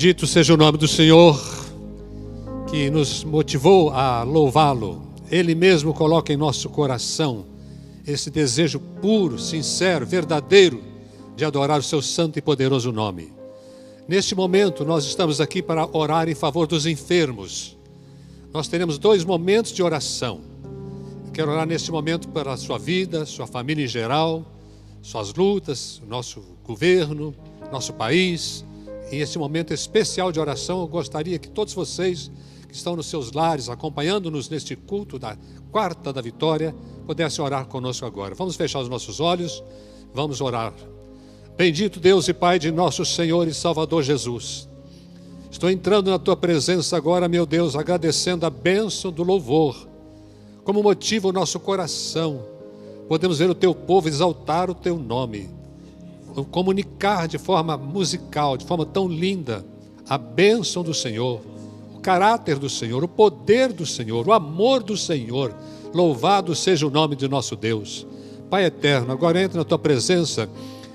Bendito seja o nome do Senhor, que nos motivou a louvá-lo. Ele mesmo coloca em nosso coração esse desejo puro, sincero, verdadeiro de adorar o seu santo e poderoso nome. Neste momento, nós estamos aqui para orar em favor dos enfermos. Nós teremos 2 momentos de oração. Eu quero orar neste momento pela sua vida, sua família em geral, suas lutas, o nosso governo, nosso país. Em esse momento especial de oração, eu gostaria que todos vocês que estão nos seus lares, acompanhando-nos neste culto da quarta da vitória, pudessem orar conosco agora. Vamos fechar os nossos olhos, vamos orar. Bendito Deus e Pai de nosso Senhor e Salvador Jesus, estou entrando na Tua presença agora, meu Deus, agradecendo a bênção do louvor, como motiva o nosso coração. Podemos ver o Teu povo exaltar o Teu nome, comunicar de forma musical, de forma tão linda, a bênção do Senhor, o caráter do Senhor, o poder do Senhor, o amor do Senhor. Louvado seja o nome de nosso Deus. Pai eterno, agora entra na Tua presença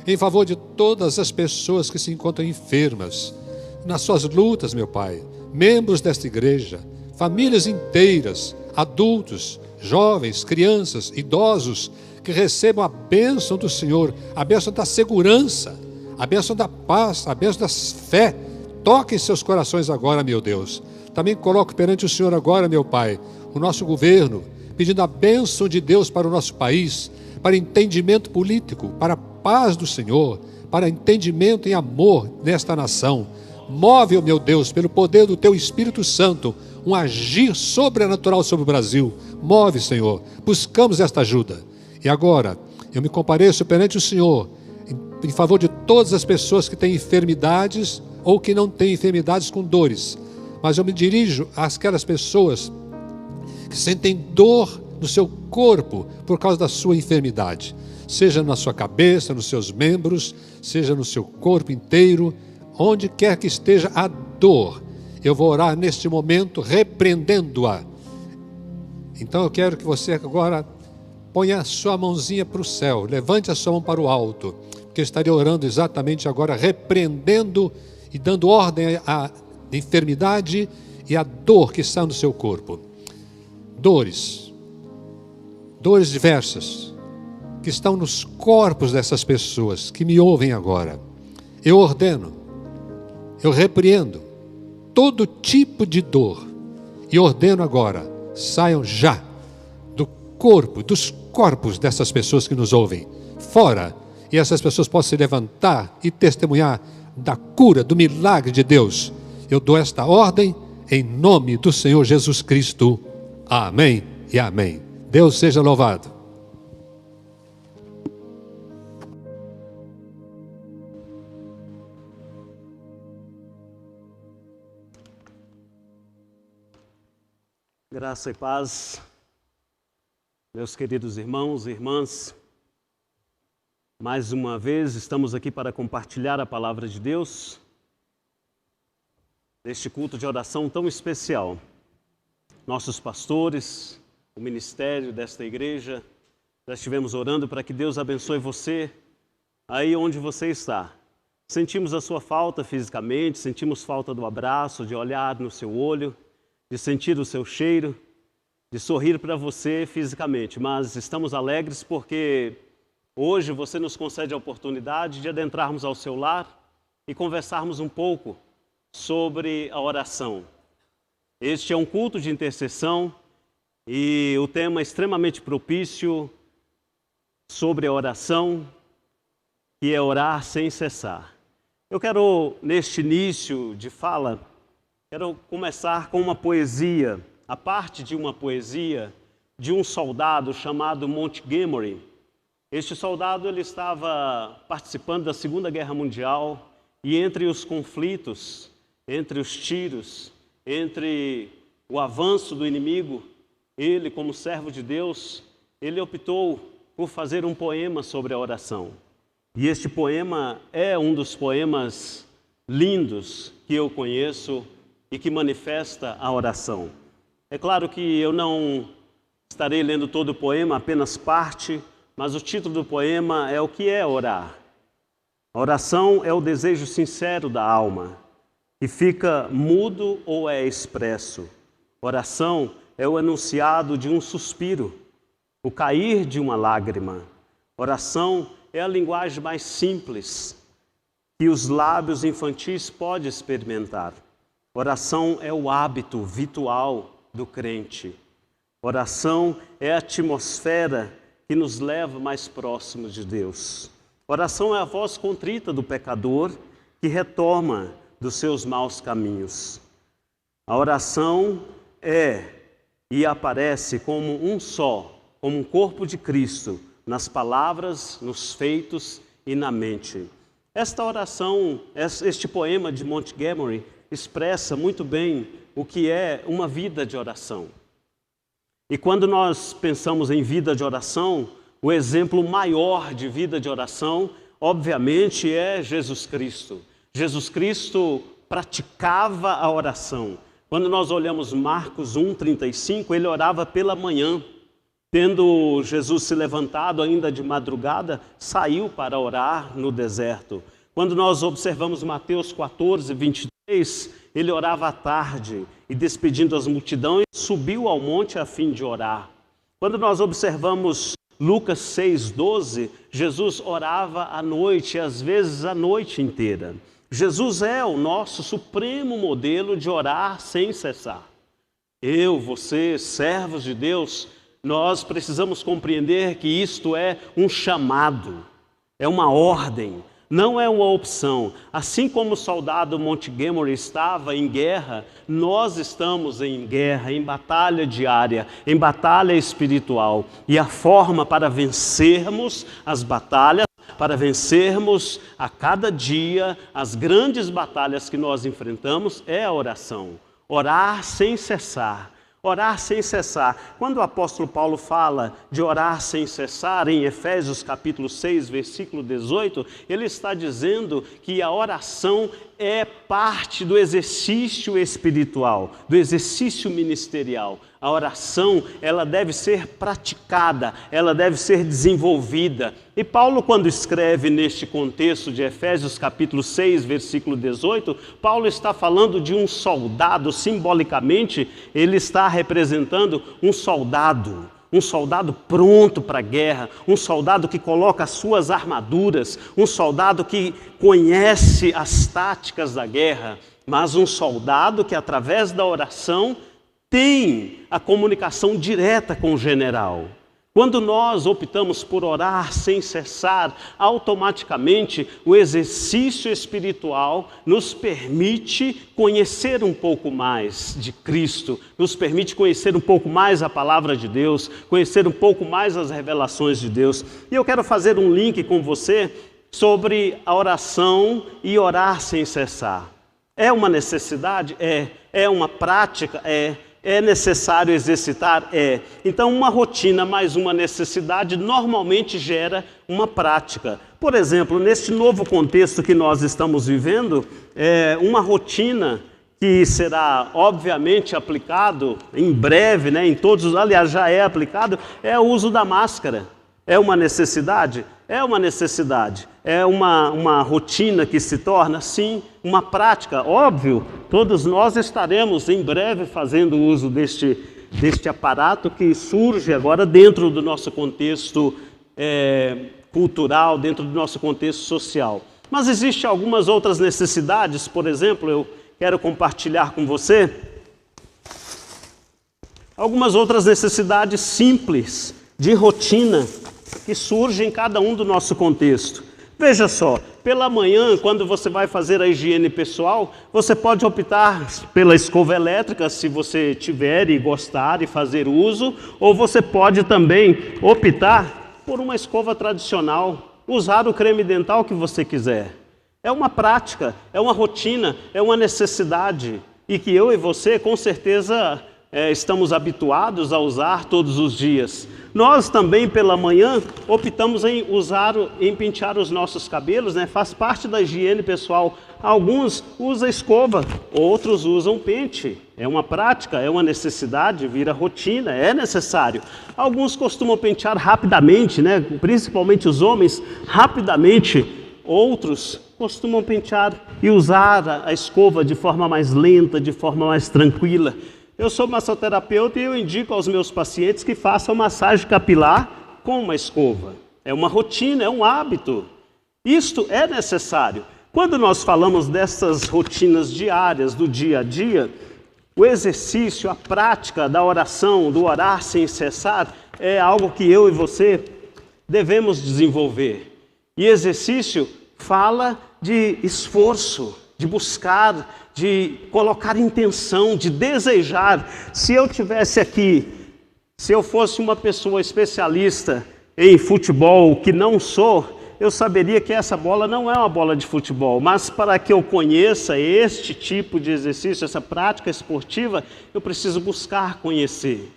em favor de todas as pessoas que se encontram enfermas, nas suas lutas, meu Pai, membros desta igreja, famílias inteiras, adultos, jovens, crianças, idosos, que recebam a bênção do Senhor, a bênção da segurança, a bênção da paz, a bênção da fé. Toque em seus corações agora, meu Deus. Também coloco perante o Senhor agora, meu Pai, o nosso governo, pedindo a bênção de Deus para o nosso país, para entendimento político, para a paz do Senhor, para entendimento e amor nesta nação. Move, oh meu Deus, pelo poder do Teu Espírito Santo, um agir sobrenatural sobre o Brasil. Move, Senhor, buscamos esta ajuda. E agora, eu me compareço perante o Senhor, em favor de todas as pessoas que têm enfermidades ou que não têm enfermidades com dores. Mas eu me dirijo àquelas pessoas que sentem dor no seu corpo por causa da sua enfermidade. Seja na sua cabeça, nos seus membros, seja no seu corpo inteiro, onde quer que esteja a dor. Eu vou orar neste momento repreendendo-a. Então eu quero que você agora ponha a sua mãozinha para o céu, levante a sua mão para o alto, porque eu estaria orando exatamente agora, repreendendo e dando ordem à enfermidade e à dor que está no seu corpo. Dores diversas, que estão nos corpos dessas pessoas que me ouvem agora. Eu ordeno, eu repreendo todo tipo de dor e ordeno agora, saiam já do corpo, dos corpos dessas pessoas que nos ouvem, fora, e essas pessoas possam se levantar e testemunhar da cura, do milagre de Deus. Eu dou esta ordem em nome do Senhor Jesus Cristo. Amém e amém. Deus seja louvado. Graça e paz, meus queridos irmãos e irmãs. Mais uma vez estamos aqui para compartilhar a palavra de Deus neste culto de oração tão especial. Nossos pastores, o ministério desta igreja, já estivemos orando para que Deus abençoe você aí onde você está. Sentimos a sua falta fisicamente, sentimos falta do abraço, de olhar no seu olho, de sentir o seu cheiro, de sorrir para você fisicamente, mas estamos alegres porque hoje você nos concede a oportunidade de adentrarmos ao seu lar e conversarmos um pouco sobre a oração. Este é um culto de intercessão e o tema é extremamente propício sobre a oração, que é orar sem cessar. Eu quero, neste início de fala, quero começar com uma poesia, a parte de uma poesia de um soldado chamado Montgomery. Este soldado ele estava participando da Segunda Guerra Mundial e entre os conflitos, entre os tiros, entre o avanço do inimigo, ele, como servo de Deus, ele optou por fazer um poema sobre a oração. E este poema é um dos poemas lindos que eu conheço e que manifesta a oração. É claro que eu não estarei lendo todo o poema, apenas parte, mas o título do poema é o que é orar. A oração é o desejo sincero da alma. que fica mudo ou é expresso. Oração é o enunciado de um suspiro, o cair de uma lágrima. Oração é a linguagem mais simples que os lábios infantis podem experimentar. Oração é o hábito virtual do crente. Oração é a atmosfera que nos leva mais próximos de Deus. Oração é a voz contrita do pecador que retoma dos seus maus caminhos. A oração é e aparece como um só, como um corpo de Cristo, nas palavras, nos feitos e na mente. Esta oração, este poema de Montgomery, expressa muito bem o que é uma vida de oração. E quando nós pensamos em vida de oração, o exemplo maior de vida de oração, obviamente, é Jesus Cristo. Jesus Cristo praticava a oração. Quando nós olhamos Marcos 1:35, ele orava pela manhã. Tendo Jesus se levantado ainda de madrugada, saiu para orar no deserto. Quando nós observamos Mateus 14:23, ele orava à tarde e, despedindo as multidões, subiu ao monte a fim de orar. Quando nós observamos Lucas 6:12, Jesus orava à noite, às vezes a noite inteira. Jesus é o nosso supremo modelo de orar sem cessar. Eu, você, servos de Deus, nós precisamos compreender que isto é um chamado, é uma ordem, não é uma opção. Assim como o soldado Montgomery estava em guerra, nós estamos em guerra, em batalha diária, em batalha espiritual. E a forma para vencermos as batalhas, para vencermos a cada dia as grandes batalhas que nós enfrentamos, é a oração. Orar sem cessar. Orar sem cessar. Quando o apóstolo Paulo fala de orar sem cessar, em Efésios capítulo 6, versículo 18, ele está dizendo que a oração é parte do exercício espiritual, do exercício ministerial. A oração, ela deve ser praticada, ela deve ser desenvolvida. E Paulo, quando escreve neste contexto de Efésios capítulo 6, versículo 18, Paulo está falando de um soldado, simbolicamente, ele está representando um soldado pronto para a guerra, um soldado que coloca as suas armaduras, um soldado que conhece as táticas da guerra, mas um soldado que, através da oração, tem a comunicação direta com o general. Quando nós optamos por orar sem cessar, automaticamente o exercício espiritual nos permite conhecer um pouco mais de Cristo, nos permite conhecer um pouco mais a palavra de Deus, conhecer um pouco mais as revelações de Deus. E eu quero fazer um link com você sobre a oração e orar sem cessar. É uma necessidade? É uma prática? É necessário exercitar? Então, uma rotina mais uma necessidade normalmente gera uma prática. Por exemplo, neste novo contexto que nós estamos vivendo, uma rotina que será obviamente aplicado em breve, em todos, aliás, já é aplicado, é o uso da máscara. É uma necessidade? É uma necessidade. É uma rotina que se torna, sim, uma prática. Óbvio, todos nós estaremos em breve fazendo uso deste aparato que surge agora dentro do nosso contexto cultural, dentro do nosso contexto social. Mas existem algumas outras necessidades, por exemplo, eu quero compartilhar com você algumas outras necessidades simples, de rotina, que surgem em cada um do nosso contexto. Veja só, pela manhã, quando você vai fazer a higiene pessoal, você pode optar pela escova elétrica, se você tiver e gostar e fazer uso, ou você pode também optar por uma escova tradicional, usar o creme dental que você quiser. É uma prática, é uma rotina, é uma necessidade, e que eu e você, com certeza, estamos habituados a usar todos os dias. Nós também pela manhã optamos em pentear os nossos cabelos, faz parte da higiene pessoal. Alguns usam escova, outros usam pente. É uma prática, é uma necessidade, vira rotina, é necessário. Alguns costumam pentear rapidamente, principalmente os homens, rapidamente. Outros costumam pentear e usar a escova de forma mais lenta, de forma mais tranquila. Eu sou massoterapeuta e eu indico aos meus pacientes que façam massagem capilar com uma escova. É uma rotina, é um hábito. Isto é necessário. Quando nós falamos dessas rotinas diárias do dia a dia, o exercício, a prática da oração, do orar sem cessar, é algo que eu e você devemos desenvolver. E exercício fala de esforço, de buscar, de colocar intenção, de desejar. Se eu tivesse aqui, se eu fosse uma pessoa especialista em futebol, que não sou, eu saberia que essa bola não é uma bola de futebol, mas para que eu conheça este tipo de exercício, essa prática esportiva, eu preciso buscar conhecer,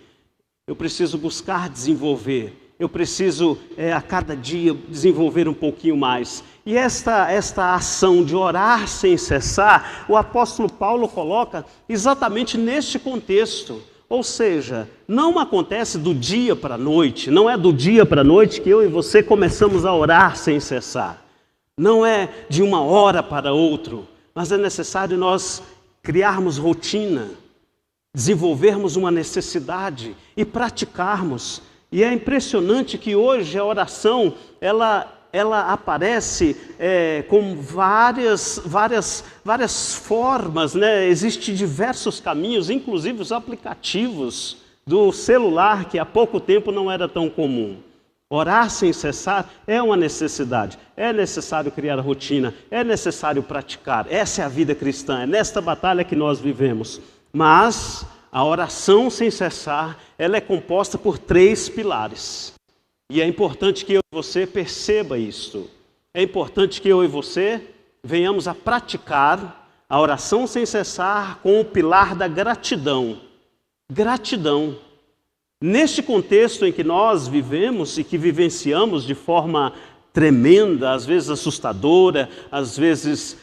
eu preciso buscar desenvolver, eu preciso a cada dia desenvolver um pouquinho mais. E esta ação de orar sem cessar, o apóstolo Paulo coloca exatamente neste contexto. Ou seja, não acontece do dia para a noite, não é do dia para a noite que eu e você começamos a orar sem cessar. Não é de uma hora para outra, mas é necessário nós criarmos rotina, desenvolvermos uma necessidade e praticarmos. E é impressionante que hoje a oração, ela aparece com várias formas, né? Existem diversos caminhos, inclusive os aplicativos do celular, que há pouco tempo não era tão comum. Orar sem cessar é uma necessidade, é necessário criar rotina, é necessário praticar. Essa é a vida cristã, é nesta batalha que nós vivemos. Mas a oração sem cessar, ela é composta por 3 pilares. E é importante que eu e você perceba isto. É importante que eu e você venhamos a praticar a oração sem cessar com o pilar da gratidão. Gratidão. Neste contexto em que nós vivemos e que vivenciamos de forma tremenda, às vezes assustadora, às vezes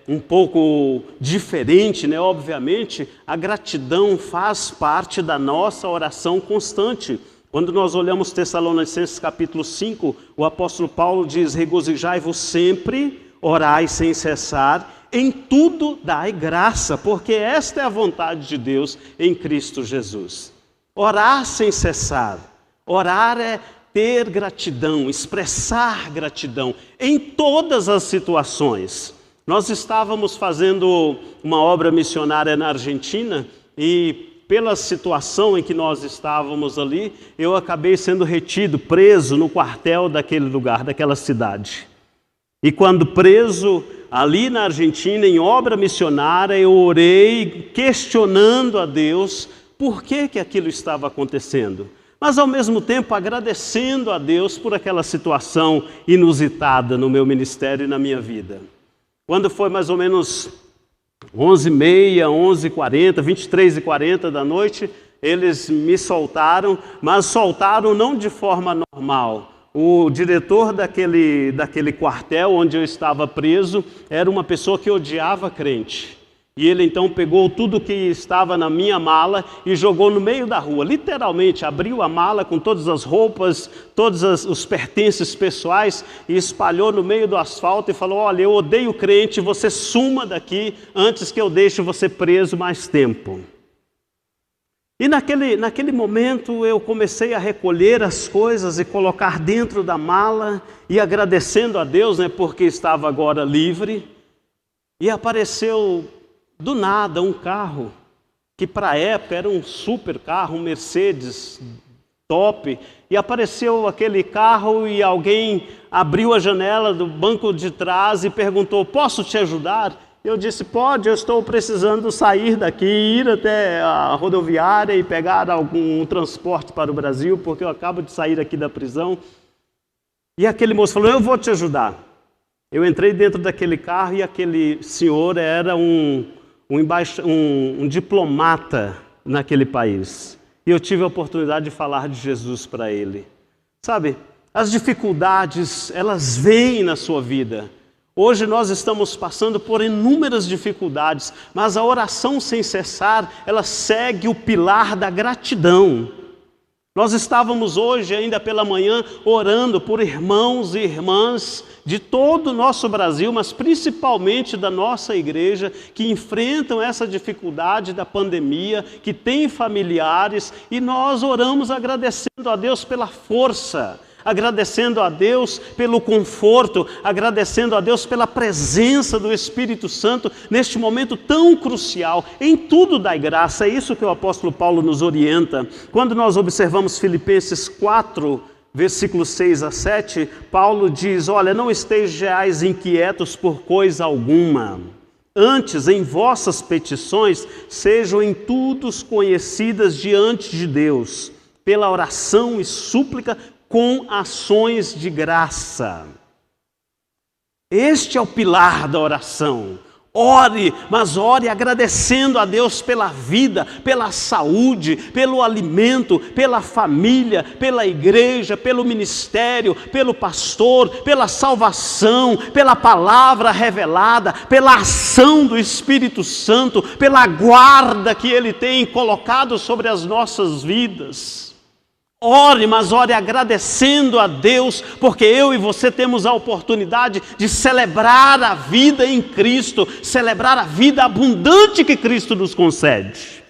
um pouco diferente, né? Obviamente, a gratidão faz parte da nossa oração constante. Quando nós olhamos Tessalonicenses capítulo 5, o apóstolo Paulo diz: regozijai-vos sempre, orai sem cessar, em tudo dai graça, porque esta é a vontade de Deus em Cristo Jesus. Orar sem cessar, orar é ter gratidão, expressar gratidão em todas as situações. Nós estávamos fazendo uma obra missionária na Argentina e pela situação em que nós estávamos ali, eu acabei sendo retido, preso no quartel daquele lugar, daquela cidade. E quando preso ali na Argentina, em obra missionária, eu orei questionando a Deus por que aquilo estava acontecendo. Mas ao mesmo tempo agradecendo a Deus por aquela situação inusitada no meu ministério e na minha vida. Quando foi mais ou menos 11h30, 11h40, 23h40 da noite, eles me soltaram, mas soltaram não de forma normal. O diretor daquele quartel onde eu estava preso era uma pessoa que odiava crente. E ele então pegou tudo que estava na minha mala e jogou no meio da rua. Literalmente abriu a mala com todas as roupas, todos os pertences pessoais e espalhou no meio do asfalto e falou: olha, eu odeio crente, você suma daqui antes que eu deixe você preso mais tempo. E naquele momento eu comecei a recolher as coisas e colocar dentro da mala e agradecendo a Deus, né, porque estava agora livre. E apareceu do nada um carro, que para a época era um super carro, um Mercedes top, e apareceu aquele carro e alguém abriu a janela do banco de trás e perguntou: posso te ajudar? Eu disse: pode, eu estou precisando sair daqui, ir até a rodoviária e pegar algum transporte para o Brasil, porque eu acabo de sair aqui da prisão. E aquele moço falou: eu vou te ajudar. Eu entrei dentro daquele carro e aquele senhor era um diplomata naquele país. E eu tive a oportunidade de falar de Jesus para ele. Sabe, as dificuldades, elas vêm na sua vida. Hoje nós estamos passando por inúmeras dificuldades, mas a oração sem cessar, ela segue o pilar da gratidão. Nós estávamos hoje, ainda pela manhã, orando por irmãos e irmãs de todo o nosso Brasil, mas principalmente da nossa igreja, que enfrentam essa dificuldade da pandemia, que têm familiares, e nós oramos agradecendo a Deus pela força, agradecendo a Deus pelo conforto, agradecendo a Deus pela presença do Espírito Santo neste momento tão crucial. Em tudo dai graça, é isso que o apóstolo Paulo nos orienta. Quando nós observamos Filipenses 4, versículos 6 a 7, Paulo diz: olha, não estejais inquietos por coisa alguma. Antes, em vossas petições, sejam em tudo conhecidas diante de Deus, pela oração e súplica, com ações de graça. Este é o pilar da oração. Ore, mas ore agradecendo a Deus pela vida, pela saúde, pelo alimento, pela família, pela igreja, pelo ministério, pelo pastor, pela salvação, pela palavra revelada, pela ação do Espírito Santo, pela guarda que Ele tem colocado sobre as nossas vidas. Ore, mas ore agradecendo a Deus, porque eu e você temos a oportunidade de celebrar a vida em Cristo, celebrar a vida abundante que Cristo nos concede.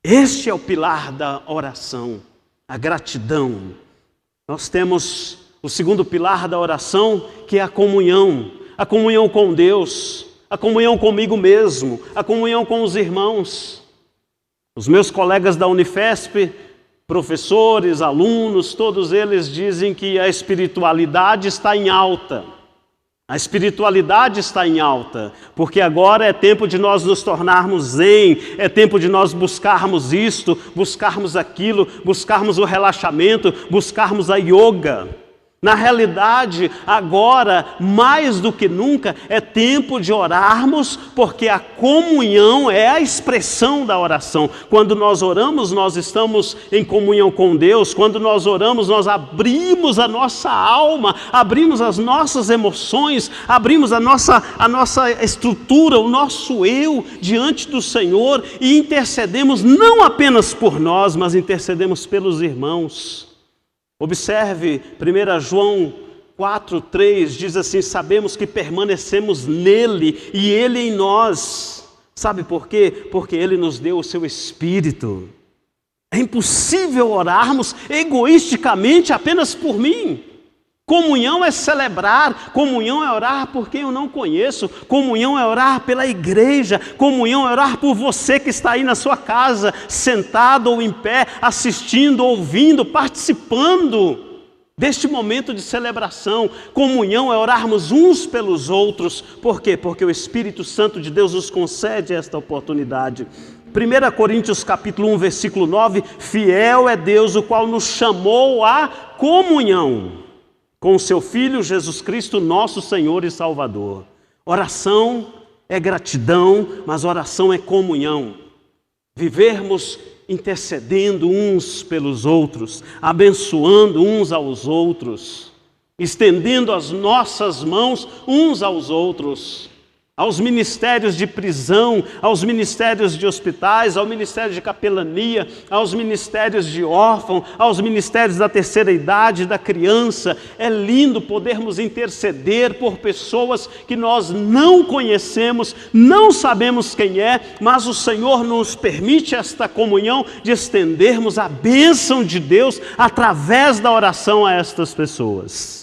Este é o pilar da oração, a gratidão. Nós temos o segundo pilar da oração, que é a comunhão com Deus, a comunhão comigo mesmo, a comunhão com os irmãos. Os meus colegas da Unifesp, professores, alunos, todos eles dizem que a espiritualidade está em alta. A espiritualidade está em alta, porque agora é tempo de nós nos tornarmos zen, é tempo de nós buscarmos isto, buscarmos aquilo, buscarmos o relaxamento, buscarmos a yoga. Na realidade, agora, mais do que nunca, é tempo de orarmos, porque a comunhão é a expressão da oração. Quando nós oramos, nós estamos em comunhão com Deus. Quando nós oramos, nós abrimos a nossa alma, abrimos as nossas emoções, abrimos a nossa estrutura, o nosso eu diante do Senhor e intercedemos não apenas por nós, mas intercedemos pelos irmãos. Observe, 1 João 4,3 diz assim: sabemos que permanecemos nele e ele em nós. Sabe por quê? Porque ele nos deu o seu Espírito. É impossível orarmos egoisticamente apenas por mim. Comunhão é celebrar, comunhão é orar por quem eu não conheço, comunhão é orar pela igreja, comunhão é orar por você que está aí na sua casa, sentado ou em pé, assistindo, ouvindo, participando deste momento de celebração. Comunhão é orarmos uns pelos outros. Por quê? Porque o Espírito Santo de Deus nos concede esta oportunidade. 1 Coríntios capítulo 1, versículo 9, fiel é Deus, o qual nos chamou à comunhão com o seu Filho Jesus Cristo, nosso Senhor e Salvador. Oração é gratidão, mas oração é comunhão. Vivermos intercedendo uns pelos outros, abençoando uns aos outros, estendendo as nossas mãos uns aos outros, aos ministérios de prisão, aos ministérios de hospitais, ao ministério de capelania, aos ministérios de órfão, aos ministérios da terceira idade, da criança. É lindo podermos interceder por pessoas que nós não conhecemos, não sabemos quem é, mas o Senhor nos permite esta comunhão de estendermos a bênção de Deus através da oração a estas pessoas.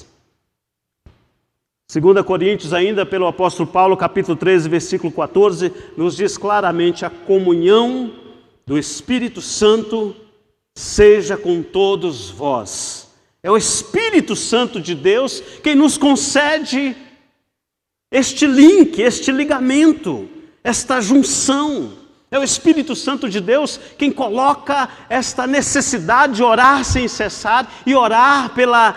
2 Coríntios, ainda pelo apóstolo Paulo, capítulo 13, versículo 14, nos diz claramente: a comunhão do Espírito Santo seja com todos vós. É o Espírito Santo de Deus quem nos concede este link, este ligamento, esta junção. É o Espírito Santo de Deus quem coloca esta necessidade de orar sem cessar e orar pela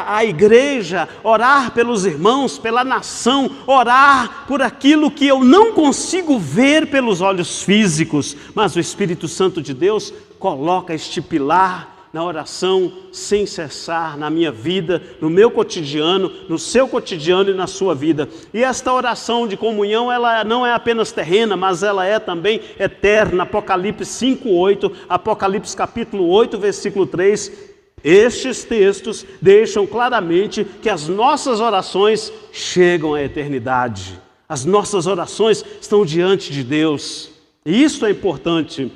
a igreja, orar pelos irmãos, pela nação, orar por aquilo que eu não consigo ver pelos olhos físicos, mas o Espírito Santo de Deus coloca este pilar na oração sem cessar na minha vida, no meu cotidiano, no seu cotidiano e na sua vida. E esta oração de comunhão, ela não é apenas terrena, mas ela é também eterna. Apocalipse 5:8, Apocalipse capítulo 8, versículo 3. Estes textos deixam claramente que as nossas orações chegam à eternidade. As nossas orações estão diante de Deus. E isso é importante.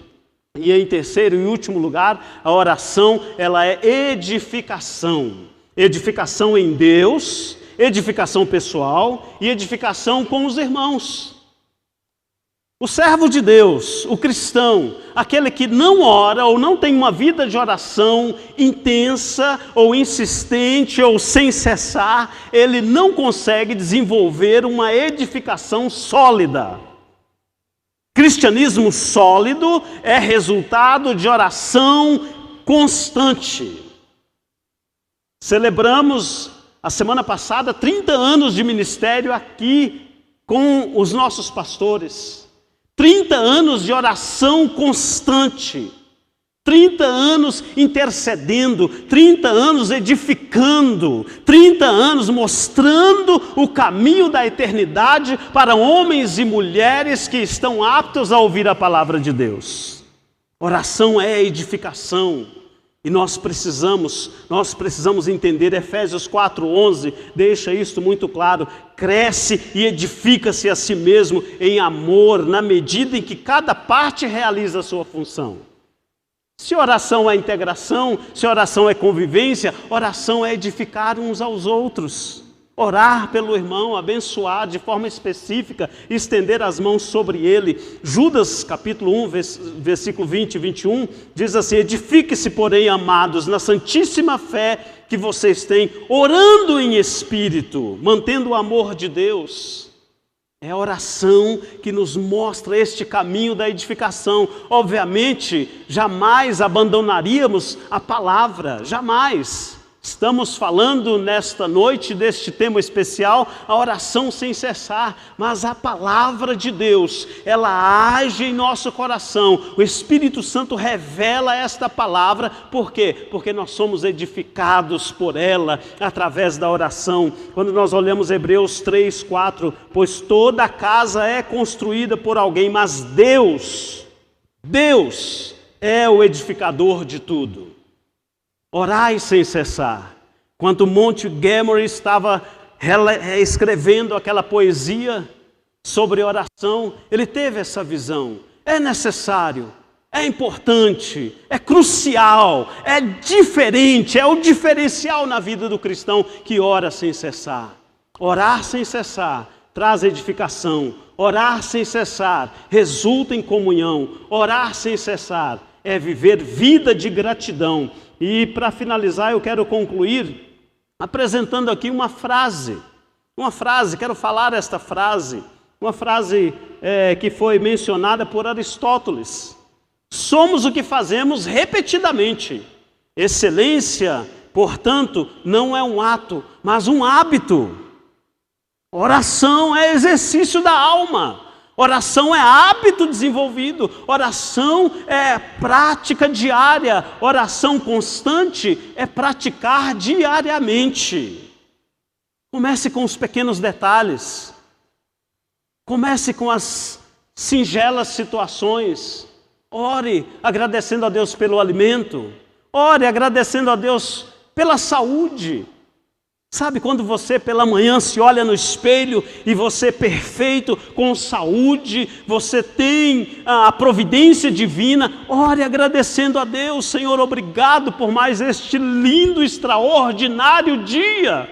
E em terceiro e último lugar, a oração, ela é edificação. Edificação em Deus, edificação pessoal e edificação com os irmãos. O servo de Deus, o cristão, aquele que não ora ou não tem uma vida de oração intensa ou insistente ou sem cessar, ele não consegue desenvolver uma edificação sólida. Cristianismo sólido é resultado de oração constante. Celebramos a semana passada 30 anos de ministério aqui com os nossos pastores. 30 anos de oração constante. 30 anos intercedendo, 30 anos edificando, 30 anos mostrando o caminho da eternidade para homens e mulheres que estão aptos a ouvir a palavra de Deus. Oração é edificação e nós precisamos entender. Efésios 4:11 deixa isso muito claro. Cresce e edifica-se a si mesmo em amor, na medida em que cada parte realiza a sua função. Se oração é integração, se oração é convivência, oração é edificar uns aos outros. Orar pelo irmão, abençoar de forma específica, estender as mãos sobre ele. Judas, capítulo 1, versículo 20 e 21, diz assim: edifique-se, porém, amados, na santíssima fé que vocês têm, orando em espírito, mantendo o amor de Deus. É a oração que nos mostra este caminho da edificação. Obviamente, jamais abandonaríamos a palavra, jamais. Estamos falando nesta noite deste tema especial, a oração sem cessar, mas a palavra de Deus, ela age em nosso coração. O Espírito Santo revela esta palavra, por quê? Porque nós somos edificados por ela através da oração. Quando nós olhamos Hebreus 3:4, pois toda a casa é construída por alguém, mas Deus é o edificador de tudo. Orai sem cessar. Quando Montgomery estava escrevendo aquela poesia sobre oração, ele teve essa visão. É necessário, é importante, é crucial, é diferente, é o diferencial na vida do cristão que ora sem cessar. Orar sem cessar traz edificação. Orar sem cessar resulta em comunhão. Orar sem cessar é viver vida de gratidão. E para finalizar, eu quero concluir apresentando aqui uma frase, quero falar esta frase, uma frase que foi mencionada por Aristóteles. Somos o que fazemos repetidamente. Excelência, portanto, não é um ato, mas um hábito. Oração é exercício da alma. Oração é hábito desenvolvido, oração é prática diária, oração constante é praticar diariamente. Comece com os pequenos detalhes, comece com as singelas situações. Ore agradecendo a Deus pelo alimento, ore agradecendo a Deus pela saúde. Sabe quando você pela manhã se olha no espelho e você é perfeito, com saúde, você tem a providência divina, ore agradecendo a Deus: Senhor, obrigado por mais este lindo, extraordinário dia.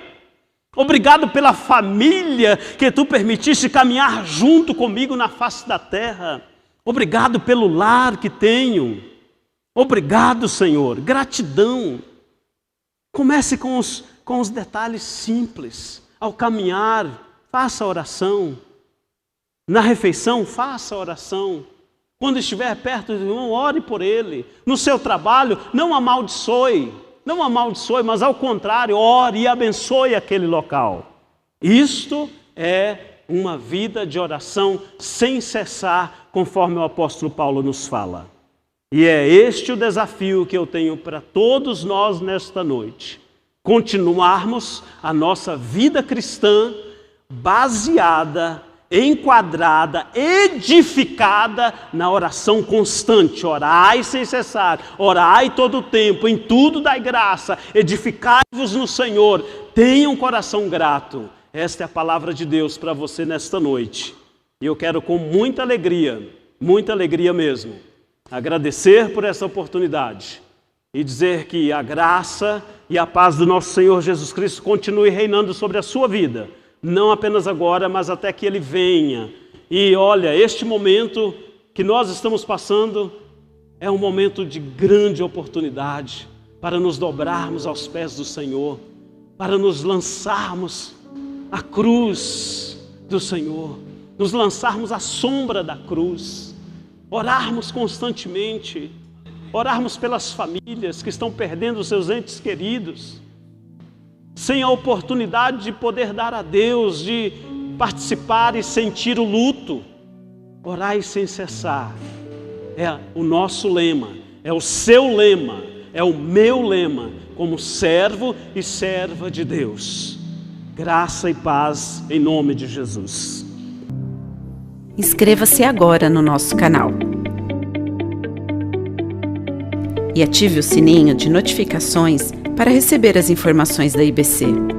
Obrigado pela família que Tu permitiste caminhar junto comigo na face da terra. Obrigado pelo lar que tenho. Obrigado, Senhor. Gratidão. Comece com os detalhes simples. Ao caminhar, faça a oração. Na refeição, faça a oração. Quando estiver perto do irmão, ore por ele. No seu trabalho, não amaldiçoe, mas ao contrário, ore e abençoe aquele local. Isto é uma vida de oração sem cessar, conforme o apóstolo Paulo nos fala. E é este o desafio que eu tenho para todos nós nesta noite. Continuarmos a nossa vida cristã baseada, enquadrada, edificada na oração constante. Orai sem cessar, orai todo o tempo, em tudo dai graça, edificai-vos no Senhor, tenha um coração grato. Esta é a palavra de Deus para você nesta noite. E eu quero com muita alegria mesmo, agradecer por essa oportunidade e dizer que a graça e a paz do nosso Senhor Jesus Cristo continue reinando sobre a sua vida, não apenas agora, mas até que Ele venha. E olha, este momento que nós estamos passando é um momento de grande oportunidade para nos dobrarmos aos pés do Senhor, para nos lançarmos à cruz do Senhor, nos lançarmos à sombra da cruz, orarmos constantemente, orarmos pelas famílias que estão perdendo os seus entes queridos, sem a oportunidade de poder dar a Deus, de participar e sentir o luto. Orai sem cessar. É o nosso lema, é o seu lema, é o meu lema, como servo e serva de Deus. Graça e paz em nome de Jesus. Inscreva-se agora no nosso canal e ative o sininho de notificações para receber as informações da IBC.